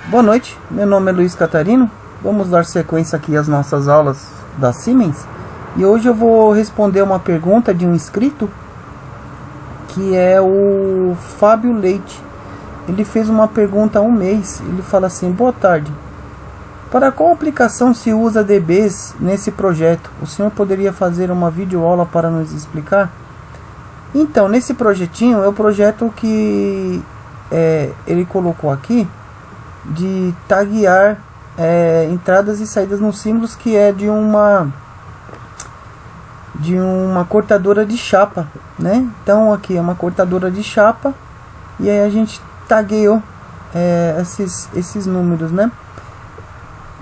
Boa noite, meu nome é Luiz Catarino. Vamos dar sequência aqui às nossas aulas da Siemens. E hoje eu vou responder uma pergunta de um inscrito, que é o Fábio Leite. Ele fez uma pergunta há um mês. Ele fala assim: boa tarde, para qual aplicação se usa DBs nesse projeto? O senhor poderia fazer uma videoaula para nos explicar? Então, nesse projetinho, é o projeto que ele colocou aqui de taguear entradas e saídas nos símbolos, que é de uma cortadora de chapa, né? Então aqui é uma cortadora de chapa, e aí a gente tagueou esses números, né?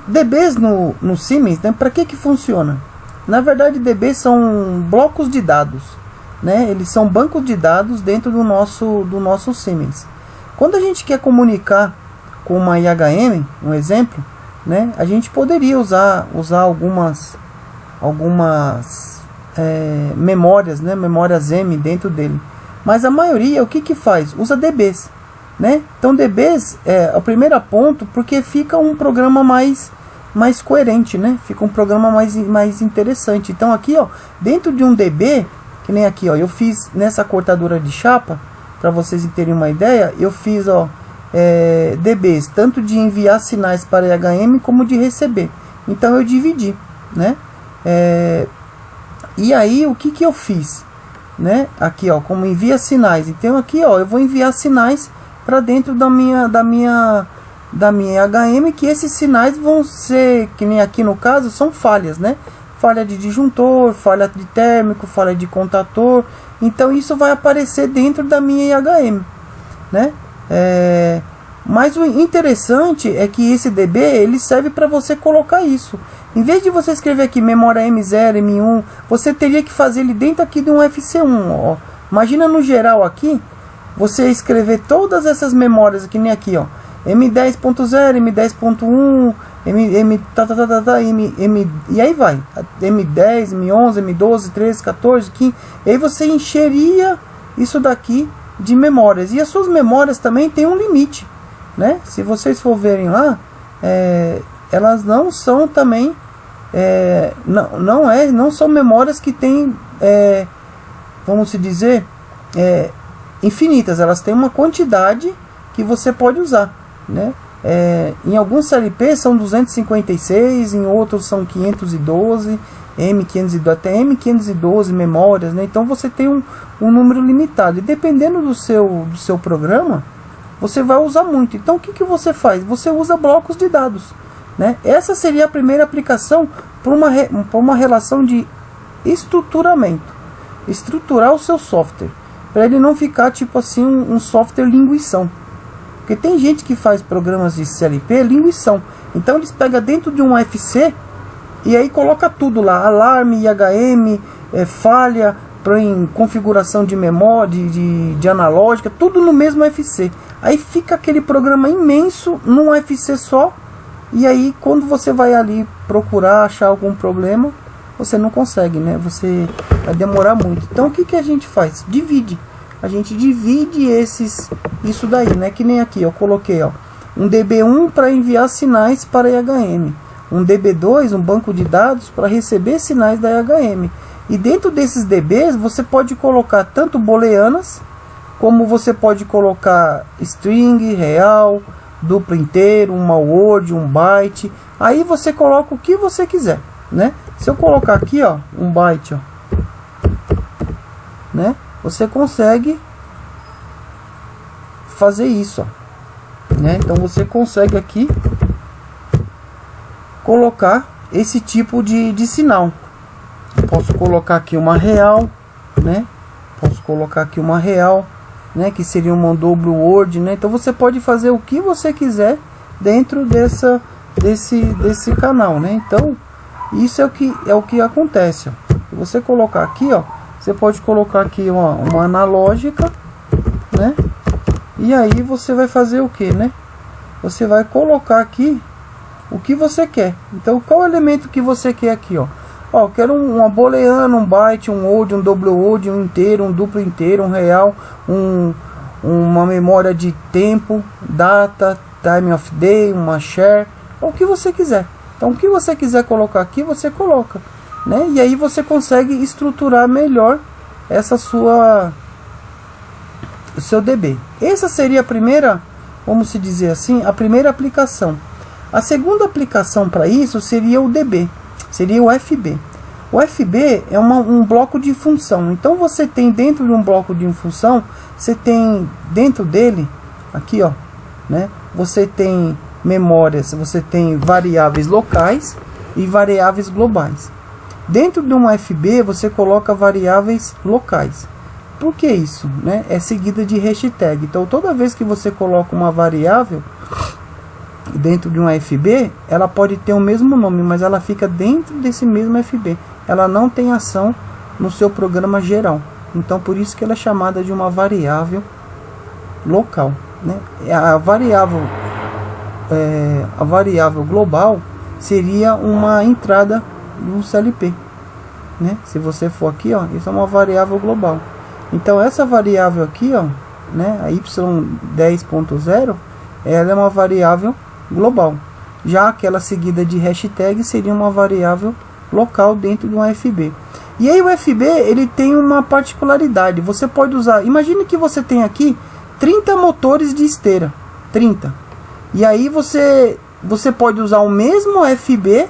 DBs no Siemens, né? Para que funciona? Na verdade, DBs são blocos de dados, né? Eles são bancos de dados dentro do nosso Siemens. Quando a gente quer comunicar com uma IHM, um exemplo, né? A gente poderia usar algumas memórias, né? Memórias M dentro dele. Mas a maioria, o que faz? Usa DBs, né? Então DBs é o primeiro ponto, porque fica um programa mais coerente, né? Fica um programa mais interessante. Então aqui, ó, dentro de um DB, que nem aqui, ó, eu fiz nessa cortadora de chapa, para vocês terem uma ideia, eu fiz, ó, DBs, tanto de enviar sinais para IHM como de receber. Então eu dividi, né? E aí o que eu fiz, né? Aqui, ó, como envia sinais. Então aqui, ó, eu vou enviar sinais para dentro da minha IHM, que esses sinais vão ser, que nem aqui no caso, são falhas, né? Falha de disjuntor, falha de térmico, falha de contator. Então isso vai aparecer dentro da minha IHM, né? Mas o interessante é que esse DB, ele serve para você colocar isso. Em vez de você escrever aqui memória M0, M1, você teria que fazer ele dentro aqui de um FC1. Ó. Imagina no geral aqui, você escrever todas essas memórias aqui, nem aqui, ó, M10.0, M10.1, e aí vai, M10, M11, M12, 13, 14, 15. E aí você encheria isso daqui de memórias. E as suas memórias também têm um limite, né? Se vocês for verem lá, elas não são também não são memórias que têm, vamos dizer, infinitas. Elas têm uma quantidade que você pode usar, né? Em alguns CLP são 256, em outros são 512, M512, até M512 memórias, né? Então você tem um número limitado, e dependendo do seu programa, você vai usar muito. Então o que você faz? Você usa blocos de dados, né? Essa seria a primeira aplicação para uma relação de estruturamento. Estruturar o seu software, para ele não ficar tipo assim um software linguição. Porque tem gente que faz programas de CLP linguição. Então eles pegam dentro de um FC e aí coloca tudo lá, alarme, IHM, falha, em configuração de memória, de analógica, tudo no mesmo FC. Aí fica aquele programa imenso num FC só, e aí quando você vai ali procurar achar algum problema, você não consegue, né? Você vai demorar muito. Então o que a gente faz? Divide. A gente divide isso daí, né? Que nem aqui, eu coloquei, ó, um DB1 para enviar sinais para IHM, um DB2, um banco de dados para receber sinais da IHM. E dentro desses DBs você pode colocar tanto booleanas, como você pode colocar string, real, duplo inteiro, uma word, um byte. Aí você coloca o que você quiser, né? Se eu colocar aqui, ó, um byte, ó, né? Você consegue fazer isso, ó, né? Então você consegue aqui colocar esse tipo de sinal. Posso colocar aqui uma real, né? Posso colocar aqui uma real, né? Que seria uma double word, né? Então você pode fazer o que você quiser dentro desse canal, né? Então isso é o que acontece, ó. Se você colocar aqui, ó, você pode colocar aqui uma analógica, né? E aí você vai fazer o que, né? Você vai colocar aqui o que você quer. Então qual elemento que você quer aqui, ó? Ó, eu quero uma booleana, um byte, um word, um double word, um inteiro, um duplo inteiro, um real, uma memória de tempo, data, time of day, uma share, ou o que você quiser. Então o que você quiser colocar aqui, você coloca, né? E aí você consegue estruturar melhor essa o seu DB. Essa seria a primeira, vamos se dizer assim, a primeira aplicação. A segunda aplicação para isso seria o DB, seria o FB. O FB é um bloco de função. Então você tem dentro de um bloco de função, você tem dentro dele, aqui ó, né? Você tem memórias, você tem variáveis locais e variáveis globais. Dentro de um FB você coloca variáveis locais. Por que isso? Né? É seguida de hashtag. Então toda vez que você coloca uma variável dentro de um FB, ela pode ter o mesmo nome, mas ela fica dentro desse mesmo FB. Ela não tem ação no seu programa geral. Então por isso que ela é chamada de uma variável local, né? A variável global seria uma entrada do CLP, né? Se você for aqui, ó, isso é uma variável global. Então essa variável aqui, ó, né, a y10.0, ela é uma variável global. Já aquela seguida de hashtag seria uma variável local dentro de um FB. E aí o FB, ele tem uma particularidade. Você pode usar, imagine que você tem aqui 30 motores de esteira, 30. E aí você pode usar o mesmo FB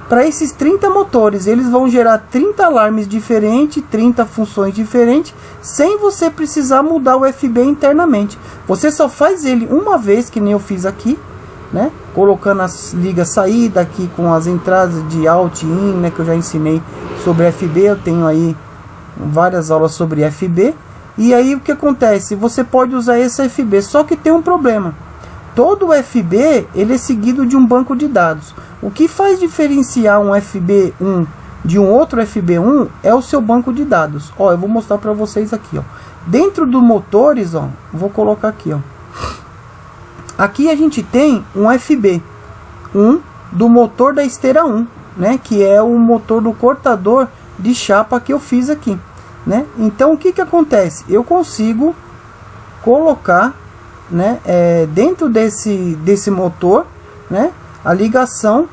para esses 30 motores. Eles vão gerar 30 alarmes diferentes, 30 funções diferentes, sem você precisar mudar o FB internamente. Você só faz ele uma vez, que nem eu fiz aqui, né? Colocando as ligas saída aqui com as entradas de out e in, né? Que eu já ensinei sobre FB. Eu tenho aí várias aulas sobre FB. E aí o que acontece? Você pode usar esse FB, só que tem um problema. Todo FB ele é seguido de um banco de dados. O que faz diferenciar um FB1 de um outro FB1 é o seu banco de dados. Ó, eu vou mostrar para vocês aqui, ó. Dentro dos motores, ó, vou colocar aqui, ó. Aqui a gente tem um FB1 do motor da esteira 1, né, que é o motor do cortador de chapa que eu fiz aqui, né? Então o que acontece? Eu consigo colocar, né, dentro desse motor, né, a ligação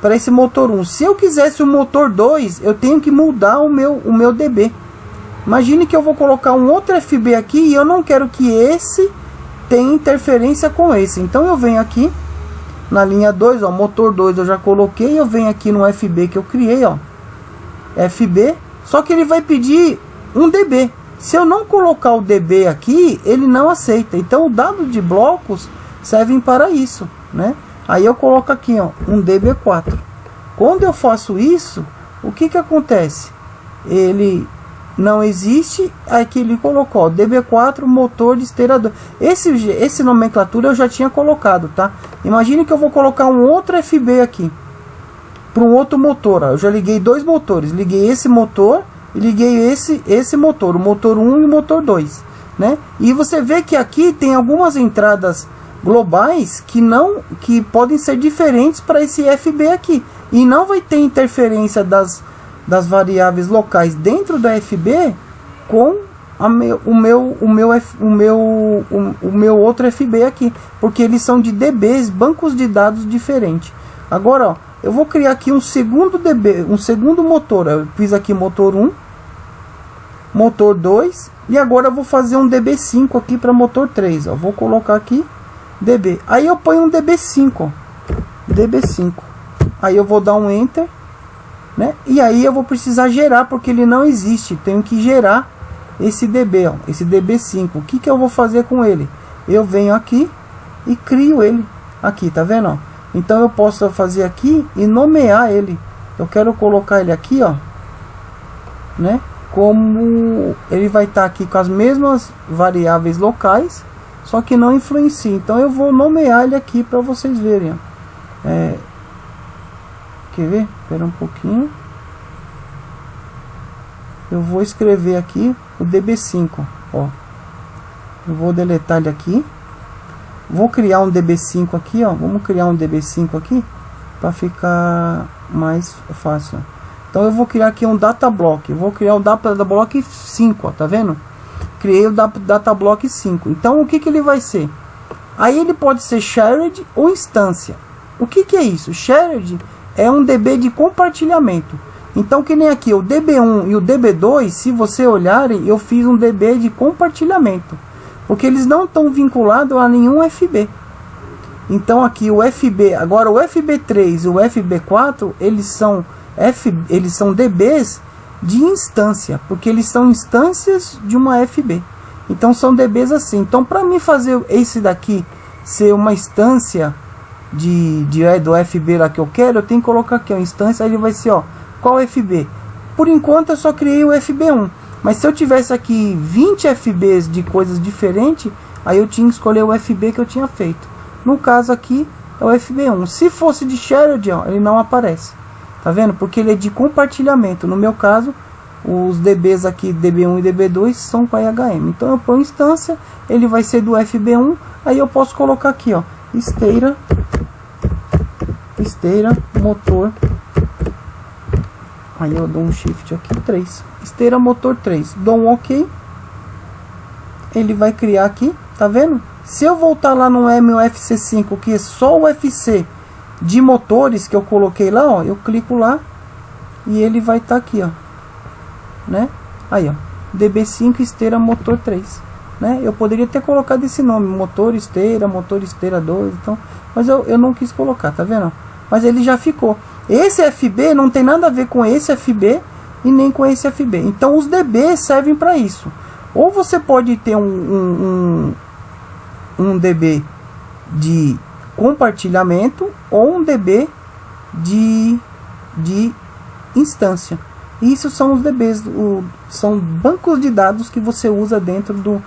para esse motor 1. Se eu quisesse o motor 2, eu tenho que mudar o meu DB. Imagine que eu vou colocar um outro FB aqui e eu não quero que esse tenha interferência com esse. Então eu venho aqui na linha 2, ó, motor 2 eu já coloquei, eu venho aqui no FB que eu criei, ó, FB, só que ele vai pedir um DB. Se eu não colocar o DB aqui, ele não aceita. Então o dado de blocos servem para isso, né? Aí eu coloco aqui, ó, um DB4. Quando eu faço isso, o que acontece? Ele não existe. Aqui ele colocou, ó, DB4 motor de esteira 2. Esse nomenclatura eu já tinha colocado, tá? Imagine que eu vou colocar um outro FB aqui para um outro motor, ó. Eu já liguei dois motores, liguei esse motor e liguei esse motor, o motor 1 e o motor 2, né? E você vê que aqui tem algumas entradas globais que podem ser diferentes para esse FB aqui, e não vai ter interferência das variáveis locais dentro da FB com o meu outro FB aqui, porque eles são de DBs, bancos de dados diferentes. Agora, ó, eu vou criar aqui um segundo DB, um segundo motor. Eu fiz aqui motor 1, motor 2, e agora eu vou fazer um DB5 aqui para motor 3, ó. Vou colocar aqui DB. Aí eu ponho um DB5, ó. DB5. Aí eu vou dar um enter, né? E aí eu vou precisar gerar, porque ele não existe. Tenho que gerar esse DB, ó, esse DB5. O que eu vou fazer com ele? Eu venho aqui e crio ele aqui, tá vendo, ó? Então eu posso fazer aqui e nomear ele. Eu quero colocar ele aqui, ó, né? Como ele vai estar aqui com as mesmas variáveis locais, só que não influencia. Então eu vou nomear ele aqui para vocês verem, ó. Quer ver? Espera um pouquinho. Eu vou escrever aqui o DB5, ó. Eu vou deletar ele aqui. Vou criar um DB5 aqui, ó. Vamos criar um DB5 aqui para ficar mais fácil. Então eu vou criar aqui um data block. Eu vou criar o data block 5, ó, tá vendo? Criei o data block 5. Então o que ele vai ser? Aí ele pode ser shared ou instância. O que é isso? Shared é um DB de compartilhamento. Então, que nem aqui, o DB1 e o DB2, se você olharem, eu fiz um DB de compartilhamento. Porque eles não estão vinculados a nenhum FB. Então aqui o FB, agora o FB3 e o FB4, eles são DBs de instância, porque eles são instâncias de uma FB. Então são DBs assim. Então para mim fazer esse daqui ser uma instância do FB lá que eu quero, eu tenho que colocar aqui a instância, aí ele vai ser, ó, qual FB? Por enquanto eu só criei o FB1, mas se eu tivesse aqui 20 FBs de coisas diferentes, aí eu tinha que escolher o FB que eu tinha feito. No caso aqui é o FB1. Se fosse de shared, ó, ele não aparece. Tá vendo? Porque ele é de compartilhamento. No meu caso, os DBs aqui, DB1 e DB2, são com a IHM. Então eu ponho instância, ele vai ser do FB1. Aí eu posso colocar aqui, ó, esteira motor. Aí eu dou um shift aqui, 3. Esteira motor 3. Dou um OK. Ele vai criar aqui, tá vendo? Se eu voltar lá no MUFC5, que é só o UFC de motores que eu coloquei lá, ó, eu clico lá e ele vai estar aqui, ó, né? Aí, ó, DB5 esteira motor 3, né? Eu poderia ter colocado esse nome, motor esteira 2, então, mas eu não quis colocar, tá vendo? Mas ele já ficou. Esse FB não tem nada a ver com esse FB e nem com esse FB. Então os DBs servem para isso. Ou você pode ter um DB de compartilhamento ou um DB de instância. Isso são os DBs, são bancos de dados que você usa dentro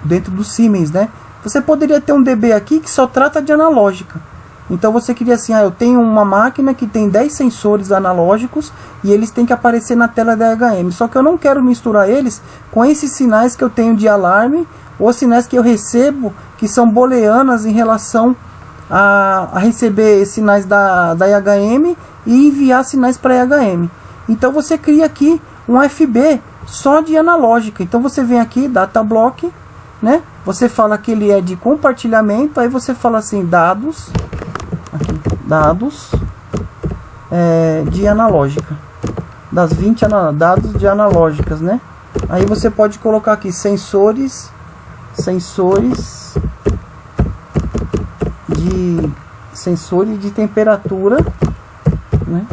dentro do Siemens, né? Você poderia ter um DB aqui que só trata de analógica. Então você queria assim, eu tenho uma máquina que tem 10 sensores analógicos e eles têm que aparecer na tela da IHM. Só que eu não quero misturar eles com esses sinais que eu tenho de alarme ou sinais que eu recebo que são booleanas em relação a receber sinais da IHM e enviar sinais para a IHM. Então você cria aqui um FB só de analógica. Então você vem aqui, data block, né? Você fala que ele é de compartilhamento, aí você fala assim, dados de analógica, das 20 dados de analógicas, né? Aí você pode colocar aqui sensores de temperatura, né?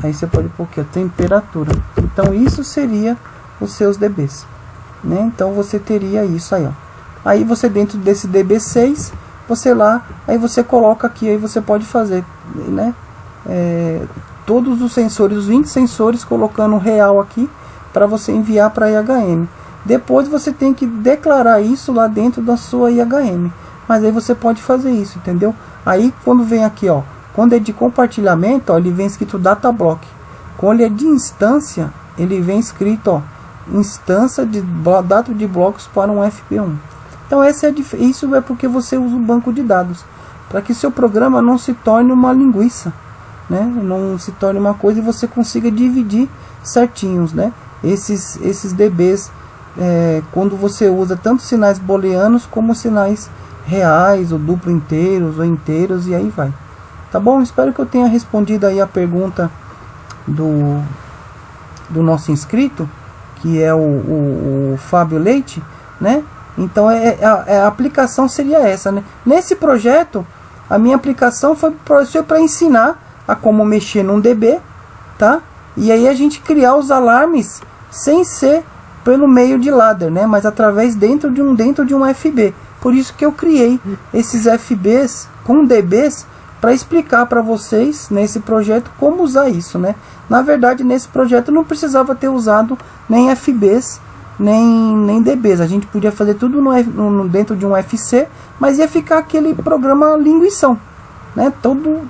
Aí você pode pôr aqui, ó, temperatura. Então isso seria os seus DBs, né? Então você teria isso aí, ó. Aí você dentro desse DB6, você lá, aí você coloca aqui, aí você pode fazer, né? Todos os sensores, os 20 sensores, colocando real aqui para você enviar para a IHM. Depois você tem que declarar isso lá dentro da sua IHM. Mas aí você pode fazer isso, entendeu? Aí quando vem aqui, ó, quando é de compartilhamento, ó, ele vem escrito data block. Quando ele é de instância, ele vem escrito, ó, instância de data de blocos para um FB1. Então isso é porque você usa o banco de dados, para que seu programa não se torne uma linguiça, né? Não se torne uma coisa e você consiga dividir certinhos, né? Esses DBs, quando você usa tanto sinais booleanos como sinais reais, ou duplo inteiros, ou inteiros, e aí vai. Tá bom? Espero que eu tenha respondido aí a pergunta do nosso inscrito, que é o Fábio Leite, né? Então a aplicação seria essa, né? Nesse projeto, a minha aplicação foi para ensinar a como mexer num DB, tá? E aí a gente criar os alarmes sem ser pelo meio de ladder, né? Mas através dentro de um FB. Por isso que eu criei esses FBs com DBs para explicar para vocês nesse projeto como usar isso, né? Na verdade, nesse projeto não precisava ter usado nem FBs, nem DBs. A gente podia fazer tudo dentro de um FC, mas ia ficar aquele programa linguição, né? Todo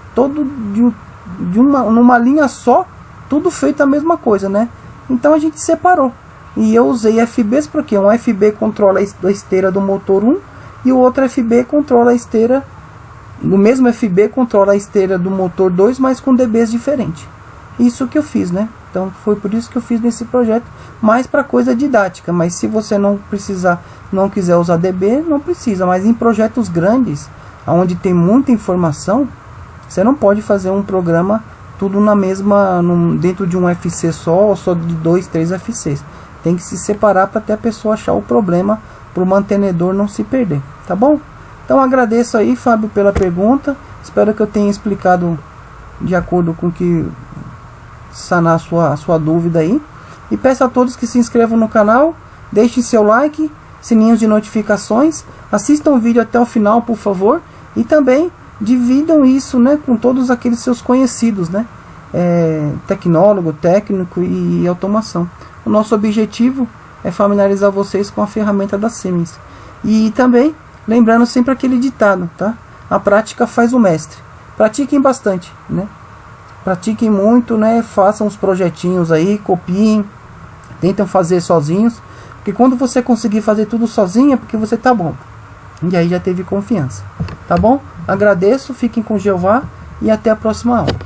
numa linha só, tudo feito a mesma coisa, né? Então a gente separou. E eu usei FBs porque um FB controla a esteira do motor 1 e o outro FB controla a esteira, no mesmo FB controla a esteira do motor 2, mas com DBs diferentes. isso que eu fiz, né? Então foi por isso que eu fiz nesse projeto, mais para coisa didática. Mas se você não quiser usar DB, não precisa. Mas em projetos grandes, onde tem muita informação, você não pode fazer um programa tudo dentro de um FC só, ou só de 2, 3 FCs. Tem que se separar para até a pessoa achar o problema, para o mantenedor não se perder, tá bom? Então agradeço aí, Fábio, pela pergunta. Espero que eu tenha explicado de acordo com que sanar a sua dúvida aí. E peço a todos que se inscrevam no canal, deixem seu like, sininho de notificações, assistam o vídeo até o final, por favor, e também dividam isso, né, com todos aqueles seus conhecidos, né, tecnólogo, técnico e automação. O nosso objetivo é familiarizar vocês com a ferramenta da Siemens. E também lembrando sempre aquele ditado, tá? A prática faz o mestre. Pratiquem bastante, né? Pratiquem muito, né? Façam os projetinhos aí, copiem, tentem fazer sozinhos, porque quando você conseguir fazer tudo sozinho é porque você tá bom. E aí já teve confiança, tá bom? Agradeço, fiquem com Jeová e até a próxima aula.